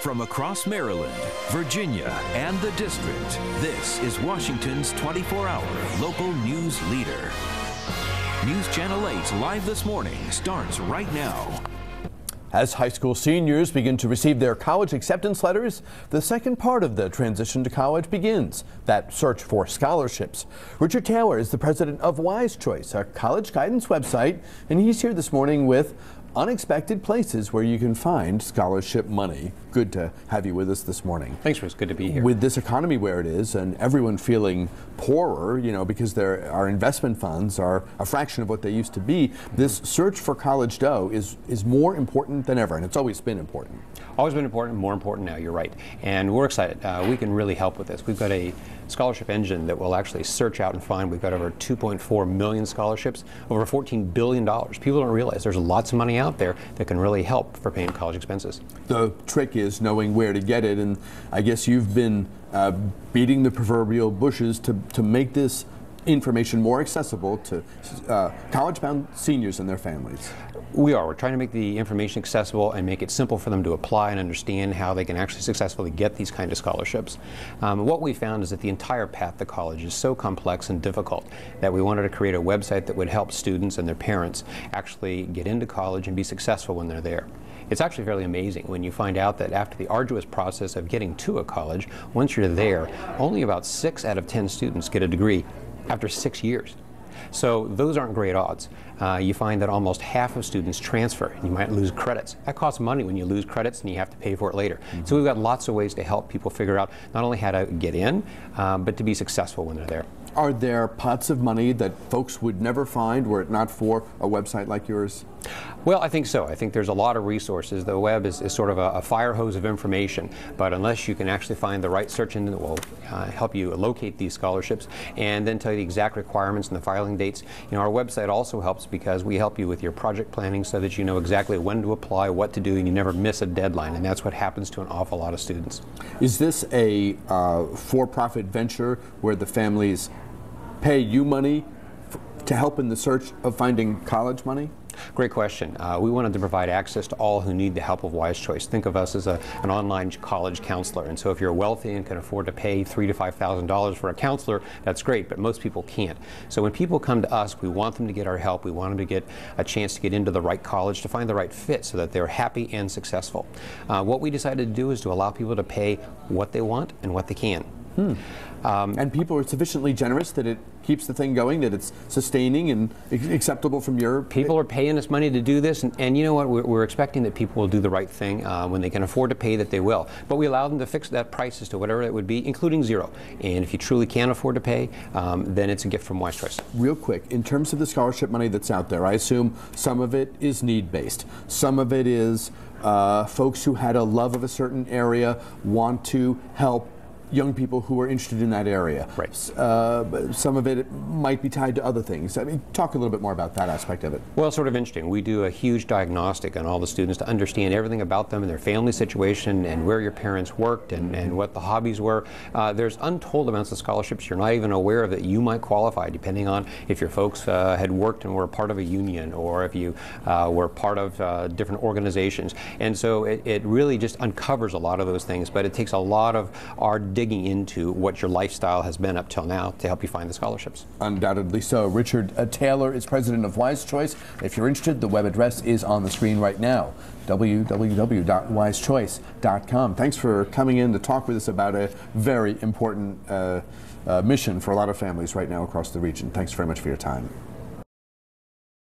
From across Maryland, Virginia, and the District, this is Washington's 24-hour local news leader. News Channel 8 Live This Morning starts right now. As high school seniors begin to receive their college acceptance letters, the second part of the transition to college begins, that search for scholarships. Richard Taylor is the president of WiseChoice, a college guidance website, and he's here this morning with unexpected places where you can find scholarship money. Good to have you with us this morning. Thanks, Chris. Good to be here. With this economy where it is and everyone feeling poorer, you know, because our investment funds are a fraction of what they used to be, this search for college dough is more important than ever, and it's always been important. Always been important, more important now, you're right. And we're excited. We can really help with this. We've got a scholarship engine that will actually search out and find. We've got over 2.4 million scholarships, over $14 billion. People don't realize there's lots of money out there that can really help for paying college expenses. The trick is knowing where to get it, and I guess you've been beating the proverbial bushes to make this information more accessible to college-bound seniors and their families. We're trying to make the information accessible and make it simple for them to apply and understand how they can actually successfully get these kind of scholarships. What we found is that the entire path to college is so complex and difficult that we wanted to create a website that would help students and their parents actually get into college and be successful when they're there. It's actually fairly amazing when you find out that after the arduous process of getting to a college, once you're there, only about 6 out of 10 students get a degree after 6 years. So those aren't great odds. You find that almost half of students transfer. You might lose credits. That costs money when you lose credits and you have to pay for it later. So we've got lots of ways to help people figure out not only how to get in, but to be successful when they're there. Are there pots of money that folks would never find were it not for a website like yours? Well, I think so. I think there's a lot of resources. The web is sort of a fire hose of information, but unless you can actually find the right search engine that will help you locate these scholarships and then tell you the exact requirements and the filing dates, you know, our website also helps because we help you with your project planning so that you know exactly when to apply, what to do, and you never miss a deadline, and that's what happens to an awful lot of students. Is this a for-profit venture where the families pay you money to help in the search of finding college money? Great question. We wanted to provide access to all who need the help of WiseChoice. Think of us as an online college counselor. And so if you're wealthy and can afford to pay $3,000 to $5,000 for a counselor, that's great, but most people can't. So when people come to us, we want them to get our help. We want them to get a chance to get into the right college, to find the right fit so that they're happy and successful. What we decided to do is to allow people to pay what they want and what they can. And people are sufficiently generous that it keeps the thing going, that it's sustaining and acceptable from your... People are paying us money to do this, and you know what, we're expecting that people will do the right thing when they can afford to pay, that they will. But we allow them to fix that price as to whatever it would be, including zero. And if you truly can't afford to pay, then it's a gift from WiseChoice. Real quick, in terms of the scholarship money that's out there, I assume some of it is need-based. Some of it is folks who had a love of a certain area want to help young people who are interested in that area. Right. Some of it might be tied to other things. I mean, talk a little bit more about that aspect of it. Well, sort of interesting. We do a huge diagnostic on all the students to understand everything about them and their family situation and where your parents worked and what the hobbies were. There's untold amounts of scholarships you're not even aware of that you might qualify, depending on if your folks had worked and were a part of a union, or if you were part of different organizations. And so it really just uncovers a lot of those things, but it takes a lot of our digging into what your lifestyle has been up till now to help you find the scholarships. Undoubtedly so. Richard Taylor is president of WiseChoice. If you're interested, the web address is on the screen right now, www.wisechoice.com. Thanks for coming in to talk with us about a very important mission for a lot of families right now across the region. Thanks very much for your time.